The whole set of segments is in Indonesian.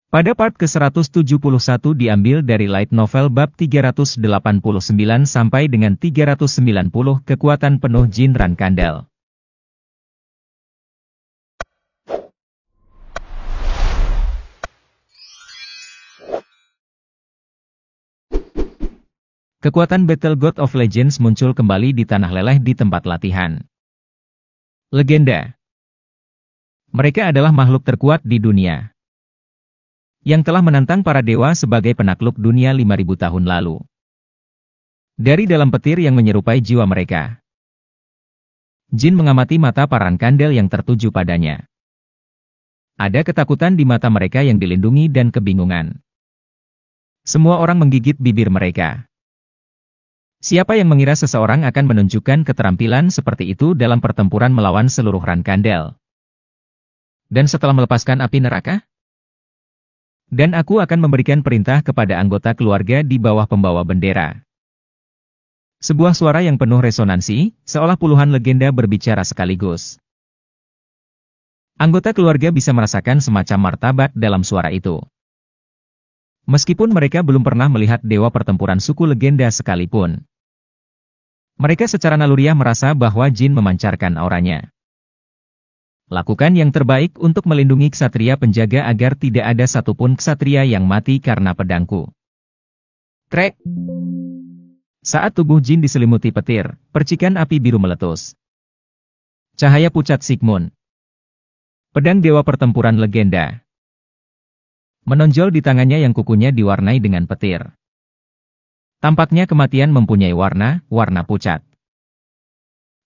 Pada part ke-171 diambil dari light novel bab 389 sampai dengan 390 kekuatan penuh jin Rankandel. Kekuatan Battle God of Legends muncul kembali di tanah leleh di tempat latihan. Legenda. Mereka adalah makhluk terkuat di dunia, yang telah menantang para dewa sebagai penakluk dunia 5.000 tahun lalu. Dari dalam petir yang menyerupai jiwa mereka, jin mengamati mata para Rankandel yang tertuju padanya. Ada ketakutan di mata mereka yang dilindungi dan kebingungan. Semua orang menggigit bibir mereka. Siapa yang mengira seseorang akan menunjukkan keterampilan seperti itu dalam pertempuran melawan seluruh Rankandel? Dan setelah melepaskan api neraka? Dan aku akan memberikan perintah kepada anggota keluarga di bawah pembawa bendera. Sebuah suara yang penuh resonansi, seolah puluhan legenda berbicara sekaligus. Anggota keluarga bisa merasakan semacam martabat dalam suara itu. Meskipun mereka belum pernah melihat dewa pertempuran suku legenda sekalipun. Mereka secara naluriah merasa bahwa jin memancarkan auranya. Lakukan yang terbaik untuk melindungi ksatria penjaga agar tidak ada satupun ksatria yang mati karena pedangku. Krek! Saat tubuh jin diselimuti petir, percikan api biru meletus. Cahaya pucat Sigmund. Pedang dewa pertempuran legenda menonjol di tangannya yang kukunya diwarnai dengan petir. Tampaknya kematian mempunyai warna pucat.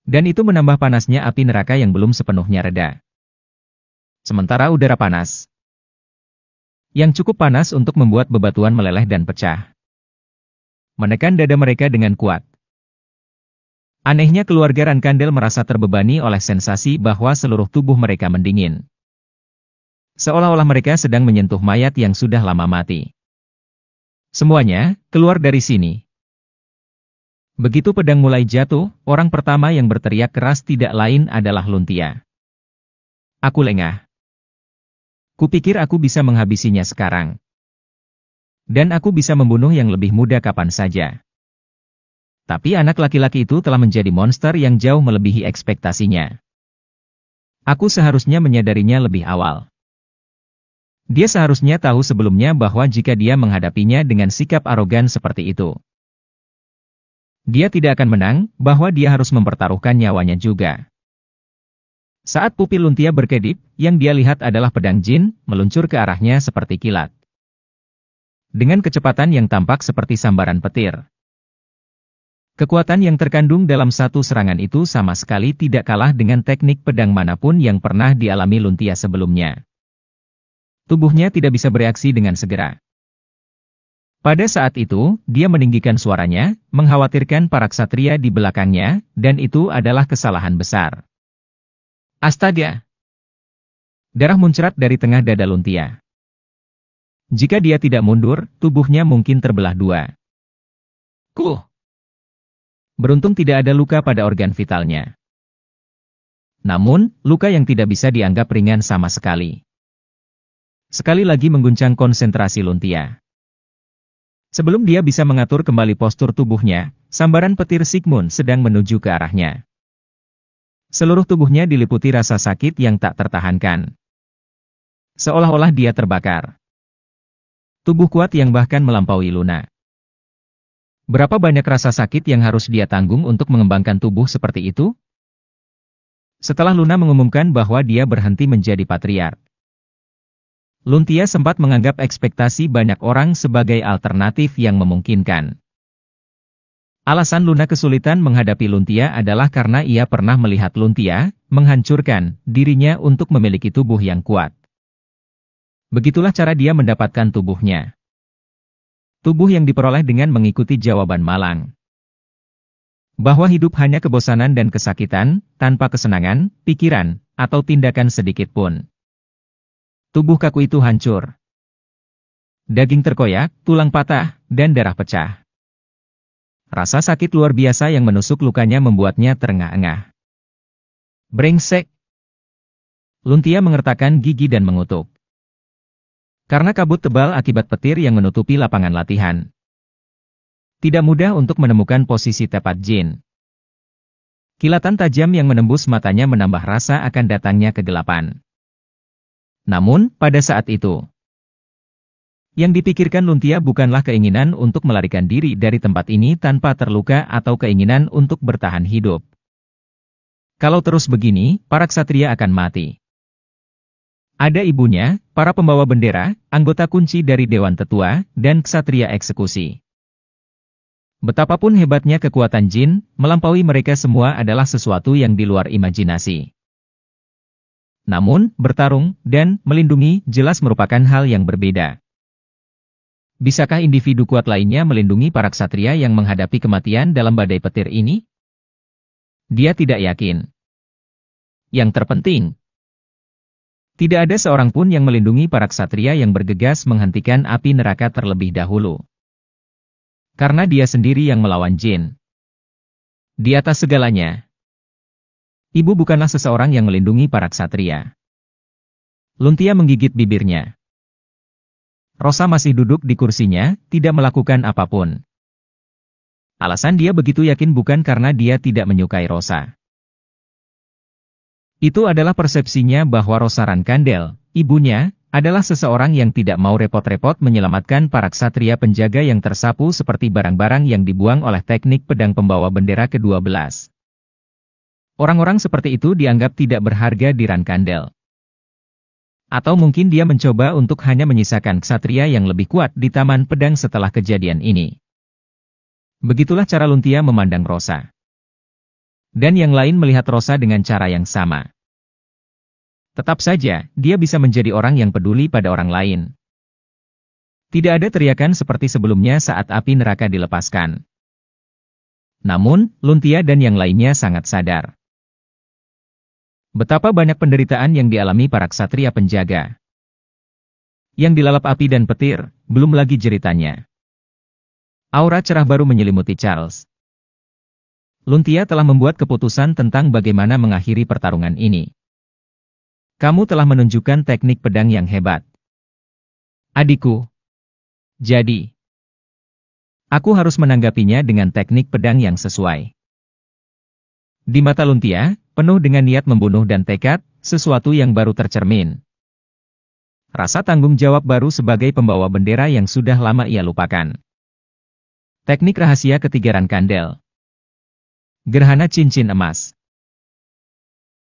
Dan itu menambah panasnya api neraka yang belum sepenuhnya reda. Sementara udara panas, yang cukup panas untuk membuat bebatuan meleleh dan pecah, menekan dada mereka dengan kuat. Anehnya keluarga Rankandel merasa terbebani oleh sensasi bahwa seluruh tubuh mereka mendingin. Seolah-olah mereka sedang menyentuh mayat yang sudah lama mati. Semuanya, keluar dari sini. Begitu pedang mulai jatuh, orang pertama yang berteriak keras tidak lain adalah Luntia. Aku lengah. Kupikir aku bisa menghabisinya sekarang. Dan aku bisa membunuh yang lebih muda kapan saja. Tapi anak laki-laki itu telah menjadi monster yang jauh melebihi ekspektasinya. Aku seharusnya menyadarinya lebih awal. Dia seharusnya tahu sebelumnya bahwa jika dia menghadapinya dengan sikap arogan seperti itu, dia tidak akan menang, bahwa dia harus mempertaruhkan nyawanya juga. Saat pupil Luntia berkedip, yang dia lihat adalah pedang jin, meluncur ke arahnya seperti kilat. Dengan kecepatan yang tampak seperti sambaran petir. Kekuatan yang terkandung dalam satu serangan itu sama sekali tidak kalah dengan teknik pedang manapun yang pernah dialami Luntia sebelumnya. Tubuhnya tidak bisa bereaksi dengan segera. Pada saat itu, dia meninggikan suaranya, mengkhawatirkan para ksatria di belakangnya, dan itu adalah kesalahan besar. Astaga! Darah muncrat dari tengah dada Luntia. Jika dia tidak mundur, tubuhnya mungkin terbelah dua. Beruntung tidak ada luka pada organ vitalnya. Namun, luka yang tidak bisa dianggap ringan sama sekali. Sekali lagi mengguncang konsentrasi Luntia. Sebelum dia bisa mengatur kembali postur tubuhnya, sambaran petir Sigmund sedang menuju ke arahnya. Seluruh tubuhnya diliputi rasa sakit yang tak tertahankan. Seolah-olah dia terbakar. Tubuh kuat yang bahkan melampaui Luna. Berapa banyak rasa sakit yang harus dia tanggung untuk mengembangkan tubuh seperti itu? Setelah Luna mengumumkan bahwa dia berhenti menjadi patriark, Luntia sempat menganggap ekspektasi banyak orang sebagai alternatif yang memungkinkan. Alasan Luna kesulitan menghadapi Luntia adalah karena ia pernah melihat Luntia menghancurkan dirinya untuk memiliki tubuh yang kuat. Begitulah cara dia mendapatkan tubuhnya. Tubuh yang diperoleh dengan mengikuti jawaban malang. Bahwa hidup hanya kebosanan dan kesakitan, tanpa kesenangan, pikiran, atau tindakan sedikit pun. Tubuh kaku itu hancur. Daging terkoyak, tulang patah, dan darah pecah. Rasa sakit luar biasa yang menusuk lukanya membuatnya terengah-engah. Brengsek! Luntia mengertakkan gigi dan mengutuk. Karena kabut tebal akibat petir yang menutupi lapangan latihan. Tidak mudah untuk menemukan posisi tepat Jin. Kilatan tajam yang menembus matanya menambah rasa akan datangnya kegelapan. Namun, pada saat itu, yang dipikirkan Luntia bukanlah keinginan untuk melarikan diri dari tempat ini tanpa terluka atau keinginan untuk bertahan hidup. Kalau terus begini, para ksatria akan mati. Ada ibunya, para pembawa bendera, anggota kunci dari Dewan Tetua, dan ksatria eksekusi. Betapapun hebatnya kekuatan Jin, melampaui mereka semua adalah sesuatu yang di luar imajinasi. Namun, bertarung dan melindungi jelas merupakan hal yang berbeda. Bisakah individu kuat lainnya melindungi para ksatria yang menghadapi kematian dalam badai petir ini? Dia tidak yakin. Yang terpenting, tidak ada seorang pun yang melindungi para ksatria yang bergegas menghentikan api neraka terlebih dahulu. Karena dia sendiri yang melawan Jin. Di atas segalanya, ibu bukanlah seseorang yang melindungi para ksatria. Luntia menggigit bibirnya. Rosa masih duduk di kursinya, tidak melakukan apapun. Alasan dia begitu yakin bukan karena dia tidak menyukai Rosa. Itu adalah persepsinya bahwa Rosa Rankandel, ibunya, adalah seseorang yang tidak mau repot-repot menyelamatkan para ksatria penjaga yang tersapu seperti barang-barang yang dibuang oleh teknik pedang pembawa bendera ke-12. Orang-orang seperti itu dianggap tidak berharga di Rankandel. Atau mungkin dia mencoba untuk hanya menyisakan ksatria yang lebih kuat di Taman Pedang setelah kejadian ini. Begitulah cara Luntia memandang Rosa. Dan yang lain melihat Rosa dengan cara yang sama. Tetap saja, dia bisa menjadi orang yang peduli pada orang lain. Tidak ada teriakan seperti sebelumnya saat api neraka dilepaskan. Namun, Luntia dan yang lainnya sangat sadar. Betapa banyak penderitaan yang dialami para ksatria penjaga. Yang dilalap api dan petir, belum lagi jeritannya. Aura cerah baru menyelimuti Charles. Luntia telah membuat keputusan tentang bagaimana mengakhiri pertarungan ini. Kamu telah menunjukkan teknik pedang yang hebat, adikku. Jadi, aku harus menanggapinya dengan teknik pedang yang sesuai. Di mata Luntia, penuh dengan niat membunuh dan tekad, sesuatu yang baru tercermin. Rasa tanggung jawab baru sebagai pembawa bendera yang sudah lama ia lupakan. Teknik rahasia ketiga Rankandel. Gerhana cincin emas.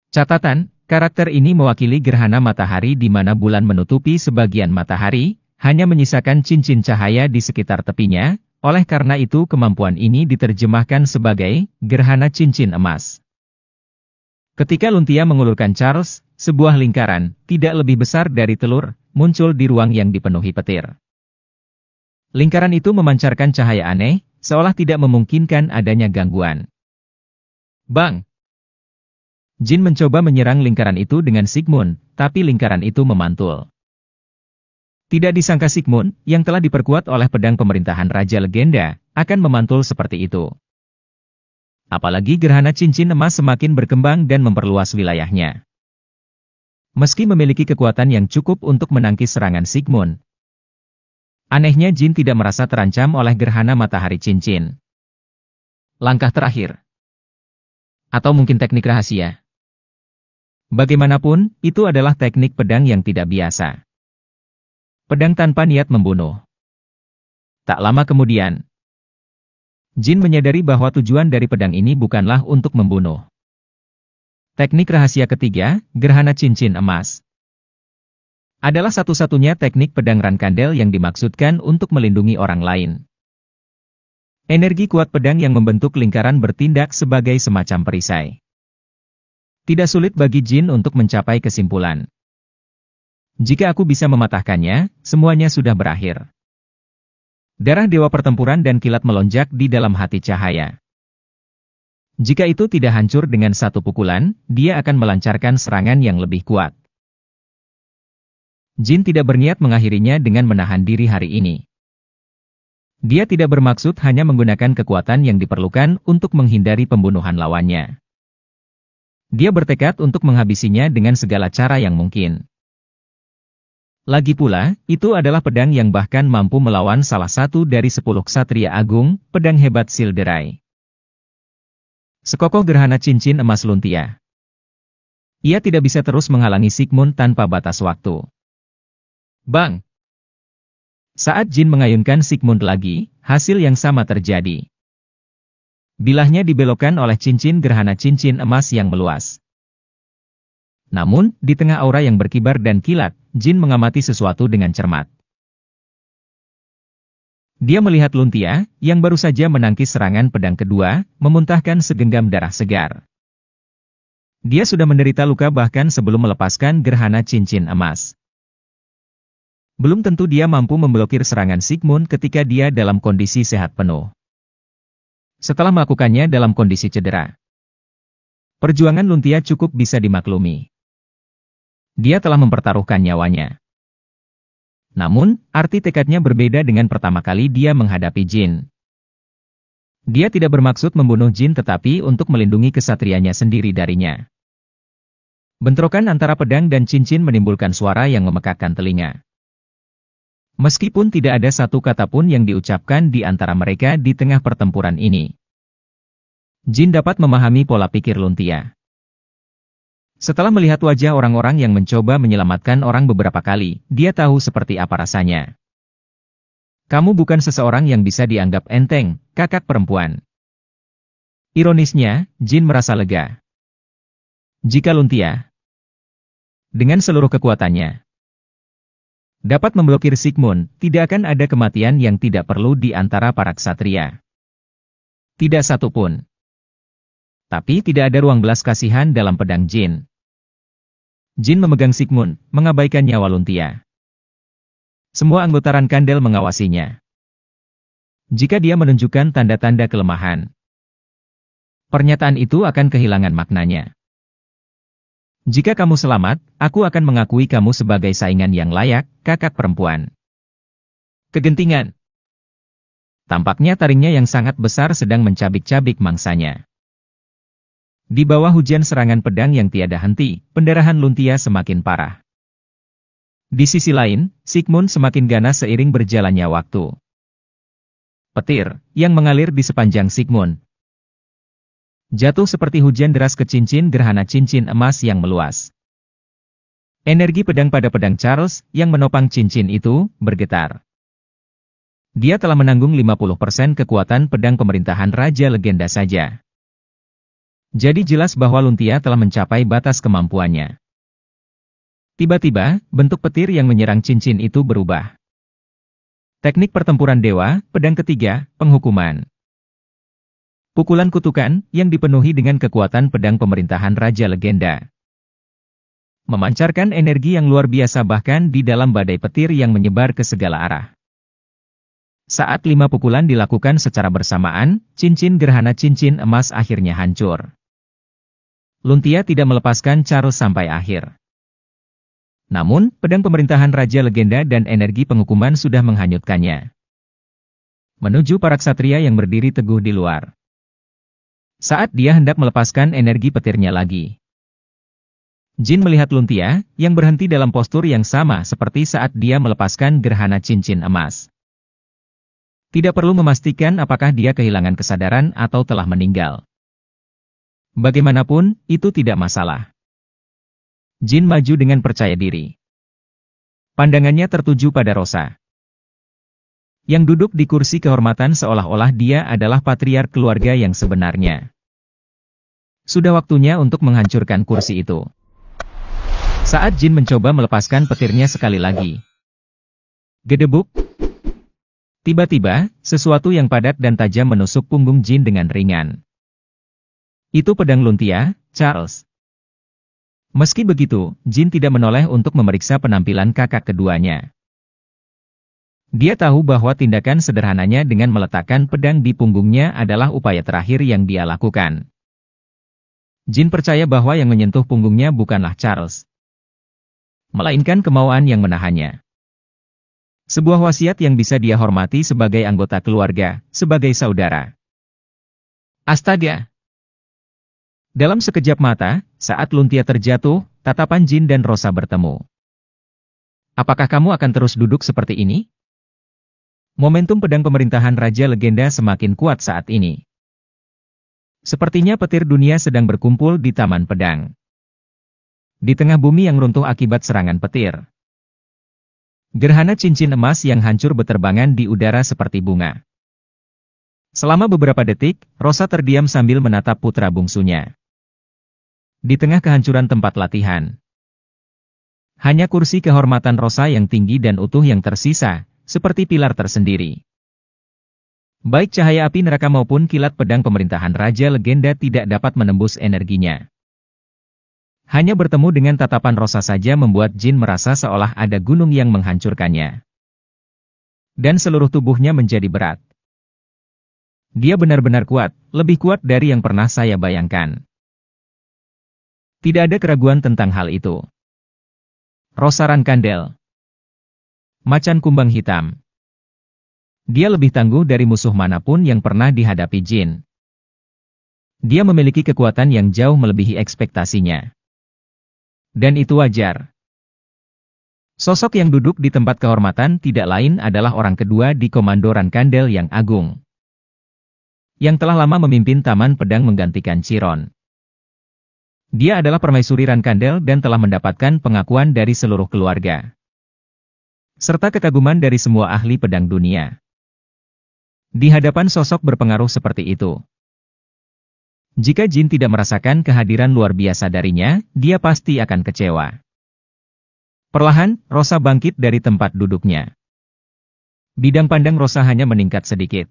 Catatan, karakter ini mewakili gerhana matahari di mana bulan menutupi sebagian matahari, hanya menyisakan cincin cahaya di sekitar tepinya, oleh karena itu kemampuan ini diterjemahkan sebagai gerhana cincin emas. Ketika Luntia mengulurkan Charles, sebuah lingkaran, tidak lebih besar dari telur, muncul di ruang yang dipenuhi petir. Lingkaran itu memancarkan cahaya aneh, seolah tidak memungkinkan adanya gangguan. Bang! Jin mencoba menyerang lingkaran itu dengan Sigmund, tapi lingkaran itu memantul. Tidak disangka Sigmund, yang telah diperkuat oleh pedang pemerintahan Raja Legenda, akan memantul seperti itu. Apalagi gerhana cincin emas semakin berkembang dan memperluas wilayahnya. Meski memiliki kekuatan yang cukup untuk menangkis serangan Sigmund, anehnya Jin tidak merasa terancam oleh gerhana matahari cincin. Langkah terakhir. Atau mungkin teknik rahasia. Bagaimanapun, itu adalah teknik pedang yang tidak biasa. Pedang tanpa niat membunuh. Tak lama kemudian, Jin menyadari bahwa tujuan dari pedang ini bukanlah untuk membunuh. Teknik rahasia ketiga, gerhana cincin emas, adalah satu-satunya teknik pedang Rankandel yang dimaksudkan untuk melindungi orang lain. Energi kuat pedang yang membentuk lingkaran bertindak sebagai semacam perisai. Tidak sulit bagi Jin untuk mencapai kesimpulan. Jika aku bisa mematahkannya, semuanya sudah berakhir. Darah dewa pertempuran dan kilat melonjak di dalam hati cahaya. Jika itu tidak hancur dengan satu pukulan, dia akan melancarkan serangan yang lebih kuat. Jin tidak berniat mengakhirinya dengan menahan diri hari ini. Dia tidak bermaksud hanya menggunakan kekuatan yang diperlukan untuk menghindari pembunuhan lawannya. Dia bertekad untuk menghabisinya dengan segala cara yang mungkin. Lagi pula, itu adalah pedang yang bahkan mampu melawan salah satu dari 10 ksatria agung, pedang hebat Silderai. Sekokoh gerhana cincin emas Luntia. Ia tidak bisa terus menghalangi Sigmund tanpa batas waktu. Bang! Saat Jin mengayunkan Sigmund lagi, hasil yang sama terjadi. Bilahnya dibelokkan oleh cincin gerhana cincin emas yang meluas. Namun, di tengah aura yang berkibar dan kilat, Jin mengamati sesuatu dengan cermat. Dia melihat Luntia, yang baru saja menangkis serangan pedang kedua, memuntahkan segenggam darah segar. Dia sudah menderita luka bahkan sebelum melepaskan gerhana cincin emas. Belum tentu dia mampu memblokir serangan Sigmund ketika dia dalam kondisi sehat penuh. Setelah melakukannya dalam kondisi cedera, perjuangan Luntia cukup bisa dimaklumi. Dia telah mempertaruhkan nyawanya. Namun, arti tekadnya berbeda dengan pertama kali dia menghadapi Jin. Dia tidak bermaksud membunuh Jin tetapi untuk melindungi kesatrianya sendiri darinya. Bentrokan antara pedang dan cincin menimbulkan suara yang memekakkan telinga. Meskipun tidak ada satu kata pun yang diucapkan di antara mereka di tengah pertempuran ini, Jin dapat memahami pola pikir Luntia. Setelah melihat wajah orang-orang yang mencoba menyelamatkan orang beberapa kali, dia tahu seperti apa rasanya. Kamu bukan seseorang yang bisa dianggap enteng, kakak perempuan. Ironisnya, Jin merasa lega. Jika Luntia, dengan seluruh kekuatannya, dapat memblokir Sigmund, tidak akan ada kematian yang tidak perlu di antara para ksatria. Tidak satu pun. Tapi tidak ada ruang belas kasihan dalam pedang Jin. Jin memegang Sigmund, mengabaikan nyawa Luntia. Semua anggota Ran Kandel mengawasinya. Jika dia menunjukkan tanda-tanda kelemahan, pernyataan itu akan kehilangan maknanya. Jika kamu selamat, aku akan mengakui kamu sebagai saingan yang layak, kakak perempuan. Kegentingan. Tampaknya taringnya yang sangat besar sedang mencabik-cabik mangsanya. Di bawah hujan serangan pedang yang tiada henti, pendarahan Luntia semakin parah. Di sisi lain, Sigmund semakin ganas seiring berjalannya waktu. Petir, yang mengalir di sepanjang Sigmund, jatuh seperti hujan deras ke cincin gerhana cincin emas yang meluas. Energi pedang pada pedang Charles, yang menopang cincin itu, bergetar. Dia telah menanggung 50% kekuatan pedang pemerintahan Raja Legenda saja. Jadi jelas bahwa Luntia telah mencapai batas kemampuannya. Tiba-tiba, bentuk petir yang menyerang cincin itu berubah. Teknik pertempuran dewa, pedang ketiga, penghukuman. Pukulan kutukan, yang dipenuhi dengan kekuatan pedang pemerintahan Raja Legenda. Memancarkan energi yang luar biasa bahkan di dalam badai petir yang menyebar ke segala arah. Saat 5 pukulan dilakukan secara bersamaan, cincin gerhana cincin emas akhirnya hancur. Luntia tidak melepaskan Charles sampai akhir. Namun, pedang pemerintahan Raja Legenda dan energi penghukuman sudah menghanyutkannya. Menuju para ksatria yang berdiri teguh di luar. Saat dia hendak melepaskan energi petirnya lagi, Jin melihat Luntia, yang berhenti dalam postur yang sama seperti saat dia melepaskan gerhana cincin emas. Tidak perlu memastikan apakah dia kehilangan kesadaran atau telah meninggal. Bagaimanapun, itu tidak masalah. Jin maju dengan percaya diri. Pandangannya tertuju pada Rosa, yang duduk di kursi kehormatan seolah-olah dia adalah patriark keluarga yang sebenarnya. Sudah waktunya untuk menghancurkan kursi itu. Saat Jin mencoba melepaskan petirnya sekali lagi, gedebuk. Tiba-tiba, sesuatu yang padat dan tajam menusuk punggung Jin dengan ringan. Itu pedang Luntia, Charles. Meski begitu, Jin tidak menoleh untuk memeriksa penampilan kakak keduanya. Dia tahu bahwa tindakan sederhananya dengan meletakkan pedang di punggungnya adalah upaya terakhir yang dia lakukan. Jin percaya bahwa yang menyentuh punggungnya bukanlah Charles, melainkan kemauan yang menahannya. Sebuah wasiat yang bisa dia hormati sebagai anggota keluarga, sebagai saudara. Astaga! Dalam sekejap mata, saat Luntia terjatuh, tatapan Jin dan Rosa bertemu. Apakah kamu akan terus duduk seperti ini? Momentum pedang pemerintahan Raja Legenda semakin kuat saat ini. Sepertinya petir dunia sedang berkumpul di Taman Pedang. Di tengah bumi yang runtuh akibat serangan petir. Gerhana cincin emas yang hancur beterbangan di udara seperti bunga. Selama beberapa detik, Rosa terdiam sambil menatap putra bungsunya. Di tengah kehancuran tempat latihan. Hanya kursi kehormatan Rosa yang tinggi dan utuh yang tersisa, seperti pilar tersendiri. Baik cahaya api neraka maupun kilat pedang pemerintahan Raja Legenda tidak dapat menembus energinya. Hanya bertemu dengan tatapan Rosa saja membuat Jin merasa seolah ada gunung yang menghancurkannya. Dan seluruh tubuhnya menjadi berat. Dia benar-benar kuat, lebih kuat dari yang pernah saya bayangkan. Tidak ada keraguan tentang hal itu. Rosa Rankandel. Macan kumbang hitam. Dia lebih tangguh dari musuh manapun yang pernah dihadapi Jin. Dia memiliki kekuatan yang jauh melebihi ekspektasinya. Dan itu wajar. Sosok yang duduk di tempat kehormatan tidak lain adalah orang kedua di Komando Rankandel yang agung. Yang telah lama memimpin Taman Pedang menggantikan Chiron. Dia adalah permaisuri Rankandel dan telah mendapatkan pengakuan dari seluruh keluarga. Serta kekaguman dari semua ahli pedang dunia. Di hadapan sosok berpengaruh seperti itu. Jika Jin tidak merasakan kehadiran luar biasa darinya, dia pasti akan kecewa. Perlahan, Rosa bangkit dari tempat duduknya. Bidang pandang Rosa hanya meningkat sedikit.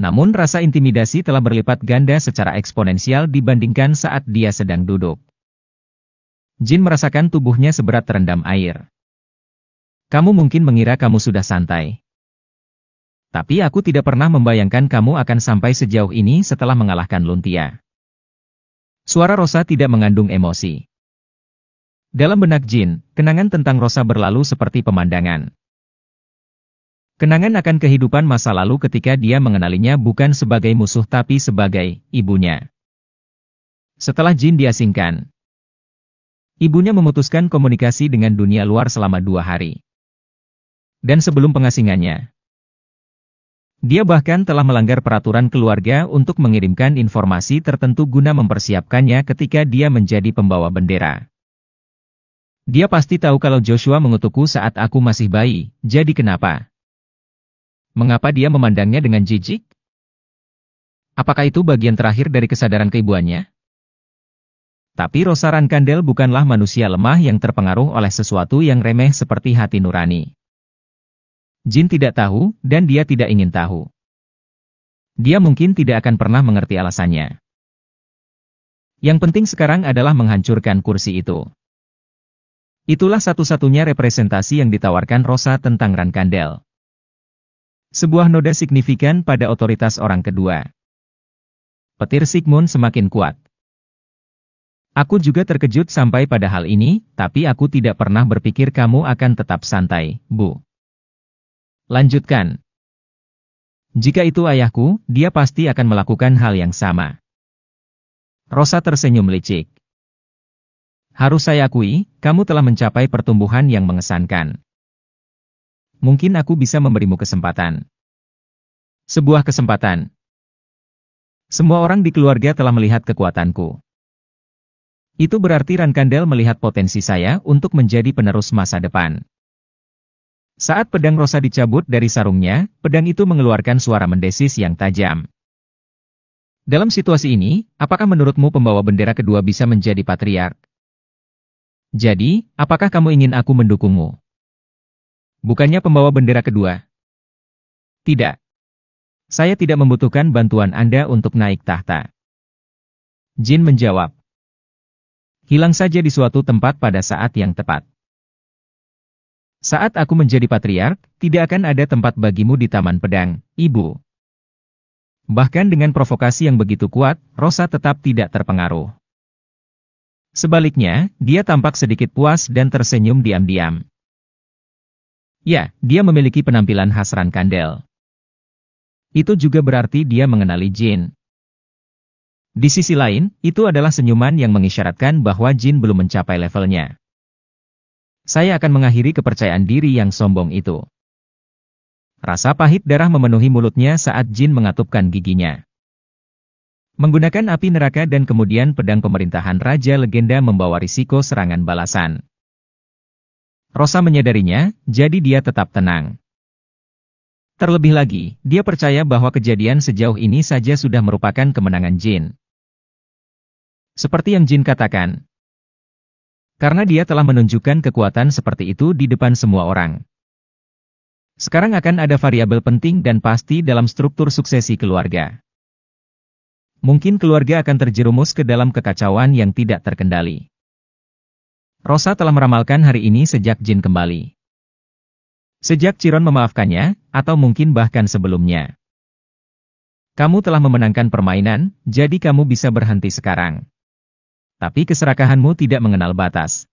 Namun rasa intimidasi telah berlipat ganda secara eksponensial dibandingkan saat dia sedang duduk. Jin merasakan tubuhnya seberat terendam air. Kamu mungkin mengira kamu sudah santai. Tapi aku tidak pernah membayangkan kamu akan sampai sejauh ini setelah mengalahkan Luntia. Suara Rosa tidak mengandung emosi. Dalam benak Jin, kenangan tentang Rosa berlalu seperti pemandangan. Kenangan akan kehidupan masa lalu ketika dia mengenalinya bukan sebagai musuh tapi sebagai ibunya. Setelah Jin diasingkan, ibunya memutuskan komunikasi dengan dunia luar selama 2 hari. Dan sebelum pengasingannya, dia bahkan telah melanggar peraturan keluarga untuk mengirimkan informasi tertentu guna mempersiapkannya ketika dia menjadi pembawa bendera. Dia pasti tahu kalau Joshua mengutukku saat aku masih bayi, jadi kenapa? Mengapa dia memandangnya dengan jijik? Apakah itu bagian terakhir dari kesadaran keibuannya? Tapi Rosa Rankandel bukanlah manusia lemah yang terpengaruh oleh sesuatu yang remeh seperti hati nurani. Jin tidak tahu, dan dia tidak ingin tahu. Dia mungkin tidak akan pernah mengerti alasannya. Yang penting sekarang adalah menghancurkan kursi itu. Itulah satu-satunya representasi yang ditawarkan Rosa tentang Rankandel. Sebuah noda signifikan pada otoritas orang kedua. Petir Sigmund semakin kuat. Aku juga terkejut sampai pada hal ini, tapi aku tidak pernah berpikir kamu akan tetap santai, Bu. Lanjutkan. Jika itu ayahku, dia pasti akan melakukan hal yang sama. Rosa tersenyum licik. Harus saya akui, kamu telah mencapai pertumbuhan yang mengesankan. Mungkin aku bisa memberimu kesempatan. Sebuah kesempatan. Semua orang di keluarga telah melihat kekuatanku. Itu berarti Rankandel melihat potensi saya untuk menjadi penerus masa depan. Saat pedang Rosa dicabut dari sarungnya, pedang itu mengeluarkan suara mendesis yang tajam. Dalam situasi ini, apakah menurutmu pembawa bendera kedua bisa menjadi patriark? Jadi, apakah kamu ingin aku mendukungmu? Bukannya pembawa bendera kedua? Tidak. Saya tidak membutuhkan bantuan Anda untuk naik tahta. Jin menjawab. Hilang saja di suatu tempat pada saat yang tepat. Saat aku menjadi patriark, tidak akan ada tempat bagimu di Taman Pedang, Ibu. Bahkan dengan provokasi yang begitu kuat, Rosa tetap tidak terpengaruh. Sebaliknya, dia tampak sedikit puas dan tersenyum diam-diam. Ya, dia memiliki penampilan khas Rankandel. Itu juga berarti dia mengenali Jin. Di sisi lain, itu adalah senyuman yang mengisyaratkan bahwa Jin belum mencapai levelnya. Saya akan mengakhiri kepercayaan diri yang sombong itu. Rasa pahit darah memenuhi mulutnya saat Jin mengatupkan giginya. Menggunakan api neraka dan kemudian pedang pemerintahan Raja Legenda membawa risiko serangan balasan. Rosa menyadarinya, jadi dia tetap tenang. Terlebih lagi, dia percaya bahwa kejadian sejauh ini saja sudah merupakan kemenangan Jin. Seperti yang Jin katakan. Karena dia telah menunjukkan kekuatan seperti itu di depan semua orang. Sekarang akan ada variabel penting dan pasti dalam struktur suksesi keluarga. Mungkin keluarga akan terjerumus ke dalam kekacauan yang tidak terkendali. Rosa telah meramalkan hari ini sejak Jin kembali. Sejak Chiron memaafkannya, atau mungkin bahkan sebelumnya. Kamu telah memenangkan permainan, jadi kamu bisa berhenti sekarang. Tapi keserakahanmu tidak mengenal batas.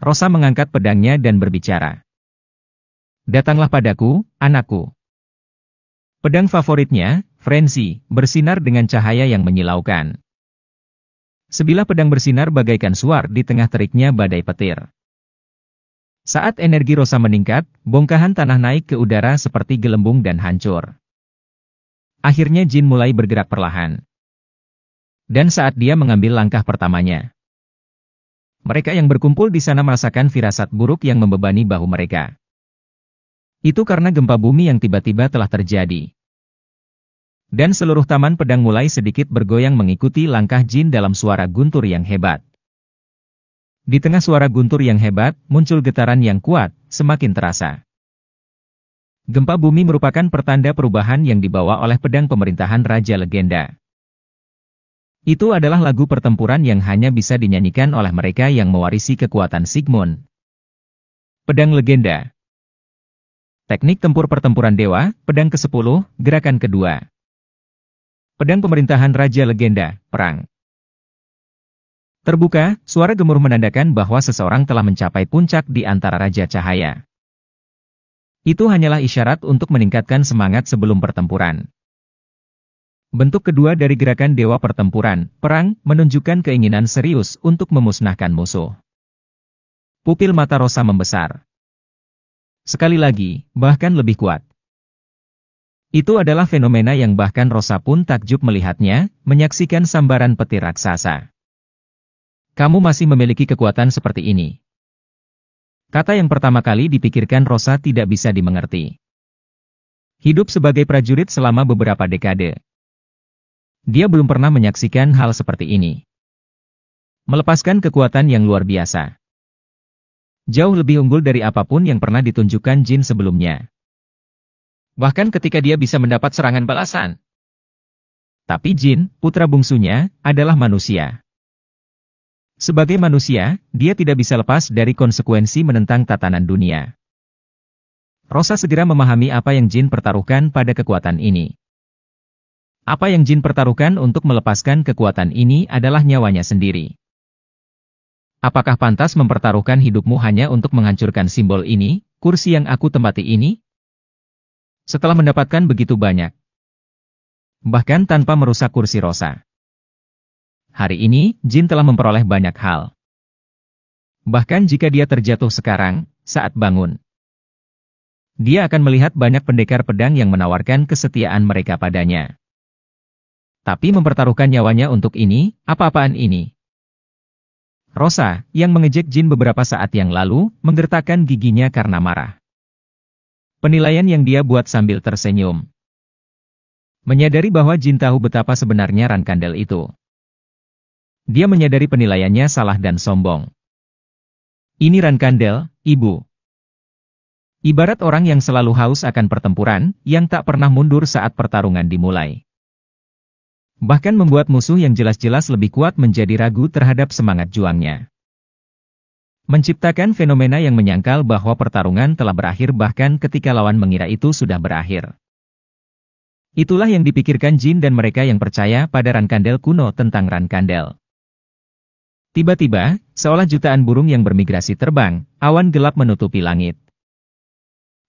Rosa mengangkat pedangnya dan berbicara. Datanglah padaku, anakku. Pedang favoritnya, Frenzy, bersinar dengan cahaya yang menyilaukan. Sebilah pedang bersinar bagaikan suar di tengah teriknya badai petir. Saat energi Rosa meningkat, bongkahan tanah naik ke udara seperti gelembung dan hancur. Akhirnya Jin mulai bergerak perlahan. Dan saat dia mengambil langkah pertamanya, mereka yang berkumpul di sana merasakan firasat buruk yang membebani bahu mereka. Itu karena gempa bumi yang tiba-tiba telah terjadi. Dan seluruh taman pedang mulai sedikit bergoyang mengikuti langkah Jin dalam suara guntur yang hebat. Di tengah suara guntur yang hebat, muncul getaran yang kuat, semakin terasa. Gempa bumi merupakan pertanda perubahan yang dibawa oleh pedang pemerintahan Raja Legenda. Itu adalah lagu pertempuran yang hanya bisa dinyanyikan oleh mereka yang mewarisi kekuatan Sigmund. Pedang Legenda. Teknik tempur pertempuran dewa, pedang ke-10, gerakan kedua. Pedang pemerintahan Raja Legenda, perang. Terbuka, suara gemuruh menandakan bahwa seseorang telah mencapai puncak di antara Raja Cahaya. Itu hanyalah isyarat untuk meningkatkan semangat sebelum pertempuran. Bentuk kedua dari gerakan dewa pertempuran, perang, menunjukkan keinginan serius untuk memusnahkan musuh. Pupil mata Rosa membesar. Sekali lagi, bahkan lebih kuat. Itu adalah fenomena yang bahkan Rosa pun takjub melihatnya, menyaksikan sambaran petir raksasa. Kamu masih memiliki kekuatan seperti ini. Kata yang pertama kali dipikirkan Rosa tidak bisa dimengerti. Hidup sebagai prajurit selama beberapa dekade. Dia belum pernah menyaksikan hal seperti ini. Melepaskan kekuatan yang luar biasa. Jauh lebih unggul dari apapun yang pernah ditunjukkan Jin sebelumnya. Bahkan ketika dia bisa mendapat serangan balasan. Tapi Jin, putra bungsunya, adalah manusia. Sebagai manusia, dia tidak bisa lepas dari konsekuensi menentang tatanan dunia. Rosa segera memahami apa yang Jin pertaruhkan pada kekuatan ini. Apa yang Jin pertaruhkan untuk melepaskan kekuatan ini adalah nyawanya sendiri. Apakah pantas mempertaruhkan hidupmu hanya untuk menghancurkan simbol ini, kursi yang aku tempati ini? Setelah mendapatkan begitu banyak, bahkan tanpa merusak kursi Rosa. Hari ini, Jin telah memperoleh banyak hal. Bahkan jika dia terjatuh sekarang, saat bangun, dia akan melihat banyak pendekar pedang yang menawarkan kesetiaan mereka padanya. Tapi mempertaruhkan nyawanya untuk ini, apa-apaan ini? Rosa, yang mengejek Jin beberapa saat yang lalu, menggertakkan giginya karena marah. Penilaian yang dia buat sambil tersenyum. Menyadari bahwa Jin tahu betapa sebenarnya Rankandel itu. Dia menyadari penilaiannya salah dan sombong. Ini Rankandel, ibu. Ibarat orang yang selalu haus akan pertempuran, yang tak pernah mundur saat pertarungan dimulai. Bahkan membuat musuh yang jelas-jelas lebih kuat menjadi ragu terhadap semangat juangnya. Menciptakan fenomena yang menyangkal bahwa pertarungan telah berakhir bahkan ketika lawan mengira itu sudah berakhir. Itulah yang dipikirkan Jin dan mereka yang percaya pada Rankandel kuno tentang Rankandel. Tiba-tiba, seolah jutaan burung yang bermigrasi terbang, awan gelap menutupi langit.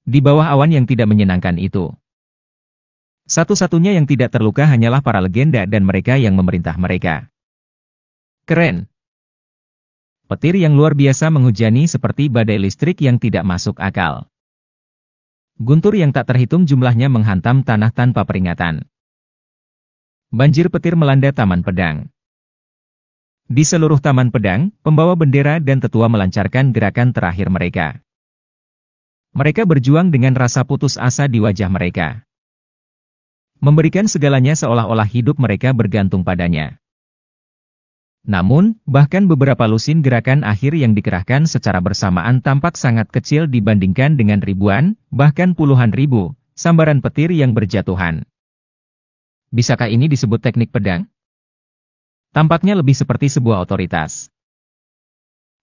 Di bawah awan yang tidak menyenangkan itu, satu-satunya yang tidak terluka hanyalah para legenda dan mereka yang memerintah mereka. Keren. Petir yang luar biasa menghujani seperti badai listrik yang tidak masuk akal. Guntur yang tak terhitung jumlahnya menghantam tanah tanpa peringatan. Banjir petir melanda Taman Pedang. Di seluruh Taman Pedang, pembawa bendera dan tetua melancarkan gerakan terakhir mereka. Mereka berjuang dengan rasa putus asa di wajah mereka. Memberikan segalanya seolah-olah hidup mereka bergantung padanya. Namun, bahkan beberapa lusin gerakan akhir yang dikerahkan secara bersamaan tampak sangat kecil dibandingkan dengan ribuan, bahkan puluhan ribu, sambaran petir yang berjatuhan. Bisakah ini disebut teknik pedang? Tampaknya lebih seperti sebuah otoritas.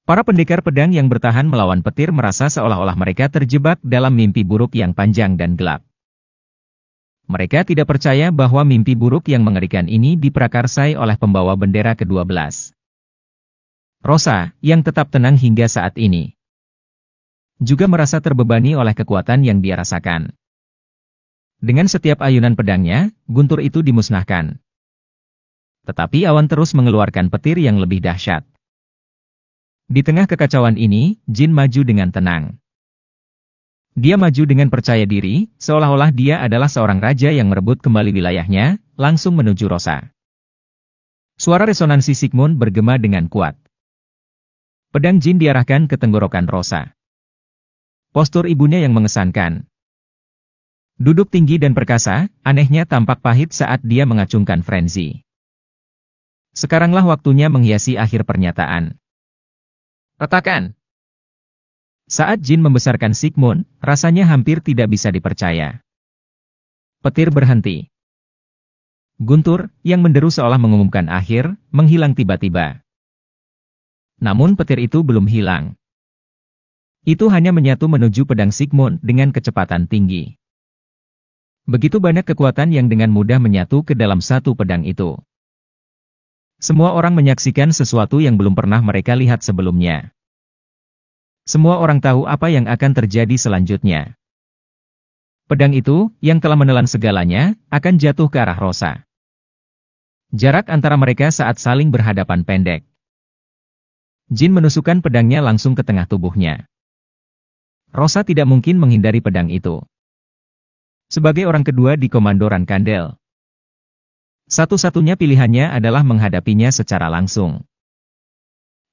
Para pendekar pedang yang bertahan melawan petir merasa seolah-olah mereka terjebak dalam mimpi buruk yang panjang dan gelap. Mereka tidak percaya bahwa mimpi buruk yang mengerikan ini diprakarsai oleh pembawa bendera ke-12. Rosa, yang tetap tenang hingga saat ini, juga merasa terbebani oleh kekuatan yang dia rasakan. Dengan setiap ayunan pedangnya, guntur itu dimusnahkan. Tetapi awan terus mengeluarkan petir yang lebih dahsyat. Di tengah kekacauan ini, Jin maju dengan tenang. Dia maju dengan percaya diri, seolah-olah dia adalah seorang raja yang merebut kembali wilayahnya, langsung menuju Rosa. Suara resonansi Sigmund bergema dengan kuat. Pedang Jin diarahkan ke tenggorokan Rosa. Postur ibunya yang mengesankan. Duduk tinggi dan perkasa, anehnya tampak pahit saat dia mengacungkan frenzy. Sekaranglah waktunya menghiasi akhir pernyataan. Retakan! Saat Jin membesarkan Sigmund, rasanya hampir tidak bisa dipercaya. Petir berhenti. Guntur, yang menderu seolah mengumumkan akhir, menghilang tiba-tiba. Namun petir itu belum hilang. Itu hanya menyatu menuju pedang Sigmund dengan kecepatan tinggi. Begitu banyak kekuatan yang dengan mudah menyatu ke dalam satu pedang itu. Semua orang menyaksikan sesuatu yang belum pernah mereka lihat sebelumnya. Semua orang tahu apa yang akan terjadi selanjutnya. Pedang itu, yang telah menelan segalanya, akan jatuh ke arah Rosa. Jarak antara mereka saat saling berhadapan pendek. Jin menusukkan pedangnya langsung ke tengah tubuhnya. Rosa tidak mungkin menghindari pedang itu. Sebagai orang kedua di Komando Rankandel, satu-satunya pilihannya adalah menghadapinya secara langsung.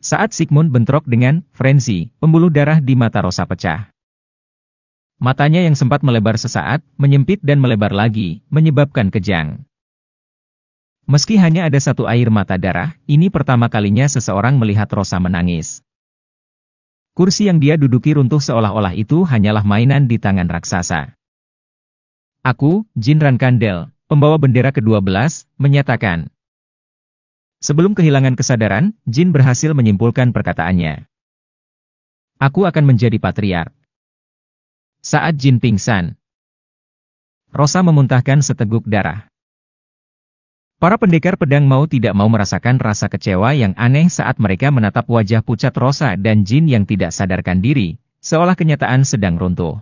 Saat Sigmund bentrok dengan frenzy, pembuluh darah di mata Rosa pecah. Matanya yang sempat melebar sesaat, menyempit dan melebar lagi, menyebabkan kejang. Meski hanya ada satu air mata darah, ini pertama kalinya seseorang melihat Rosa menangis. Kursi yang dia duduki runtuh seolah-olah itu hanyalah mainan di tangan raksasa. Aku, Jin Rankandel, pembawa bendera ke-12, menyatakan. Sebelum kehilangan kesadaran, Jin berhasil menyimpulkan perkataannya. Aku akan menjadi patriark. Saat Jin pingsan, Rosa memuntahkan seteguk darah. Para pendekar pedang mau tidak mau merasakan rasa kecewa yang aneh saat mereka menatap wajah pucat Rosa dan Jin yang tidak sadarkan diri, seolah kenyataan sedang runtuh.